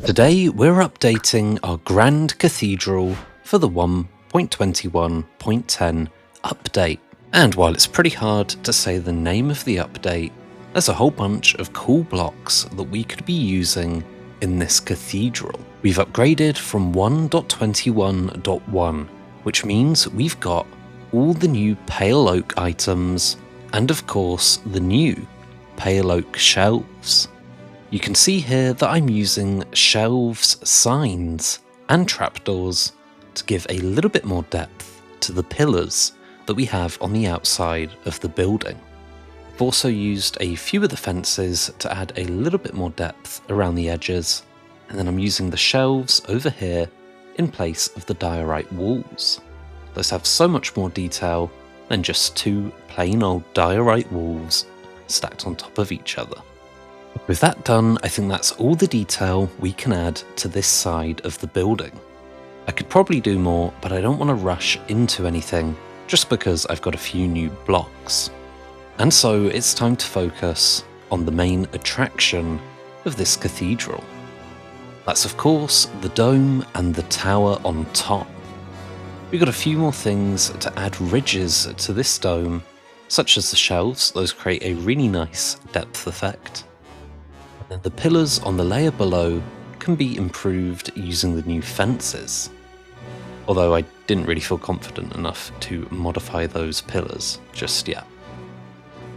Today we're updating our Grand Cathedral for the 1.21.10 update. And while it's pretty hard to say the name of the update, there's a whole bunch of cool blocks that we could be using in this cathedral. We've upgraded from 1.21.1, which means we've got all the new pale oak items and of course the new pale oak shelves. You can see here that I'm using shelves, signs and trapdoors to give a little bit more depth to the pillars that we have on the outside of the building. I've also used a few of the fences to add a little bit more depth around the edges, and then I'm using the shelves over here in place of the diorite walls. Those have so much more detail than just two plain old diorite walls stacked on top of each other. With that done, I think that's all the detail we can add to this side of the building. I could probably do more, but I don't want to rush into anything just because I've got a few new blocks. And so it's time to focus on the main attraction of this cathedral. That's of course the dome and the tower on top. We've got a few more things to add ridges to this dome, such as the shelves. Those create a really nice depth effect. And the pillars on the layer below can be improved using the new fences, although I didn't really feel confident enough to modify those pillars just yet.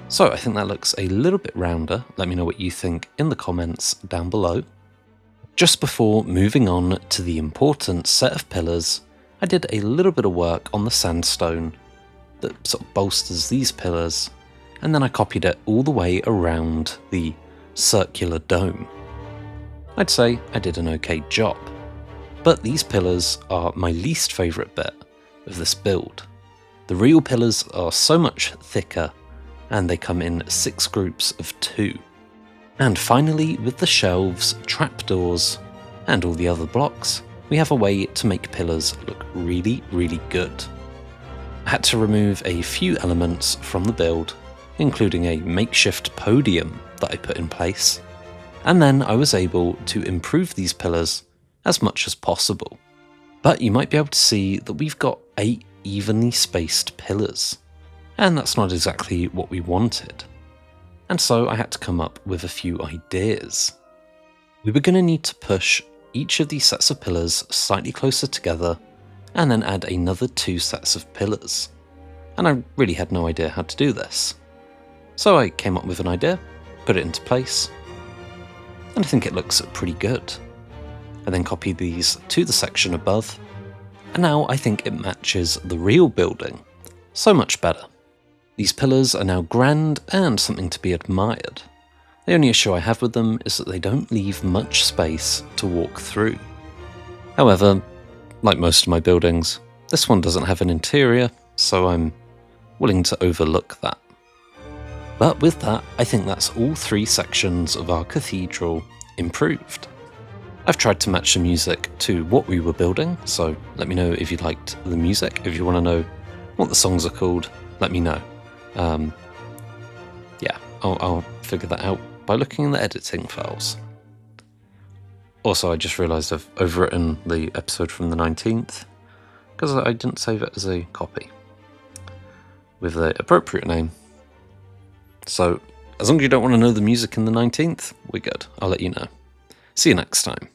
So I think that looks a little bit rounder. Let me know what you think in the comments down below. Just before moving on to the important set of pillars, I did a little bit of work on the sandstone that sort of bolsters these pillars, and then I copied it all the way around the circular dome. I'd say I did an okay job, but these pillars are my least favourite bit of this build. The real pillars are so much thicker, and they come in 6 groups of 2. And finally, with the shelves, trapdoors, and all the other blocks, we have a way to make pillars look really, really good. I had to remove a few elements from the build, including a makeshift podium that I put in place, and then I was able to improve these pillars as much as possible. But you might be able to see that we've got 8 evenly spaced pillars, and that's not exactly what we wanted. And so I had to come up with a few ideas. We were going to need to push each of these sets of pillars slightly closer together, and then add another 2 sets of pillars. And I really had no idea how to do this. So I came up with an idea, put it into place, and I think it looks pretty good. I then copied these to the section above, and now I think it matches the real building so much better. These pillars are now grand and something to be admired. The only issue I have with them is that they don't leave much space to walk through. However, like most of my buildings, this one doesn't have an interior, so I'm willing to overlook that. But with that, I think that's all 3 sections of our cathedral improved. I've tried to match the music to what we were building, so let me know if you liked the music. If you want to know what the songs are called, let me know. Yeah, I'll figure that out by looking in the editing files. Also, I just realised I've overwritten the episode from the 19th, because I didn't save it as a copy with the appropriate name. So, as long as you don't want to know the music in the 19th, we're good. I'll let you know. See you next time.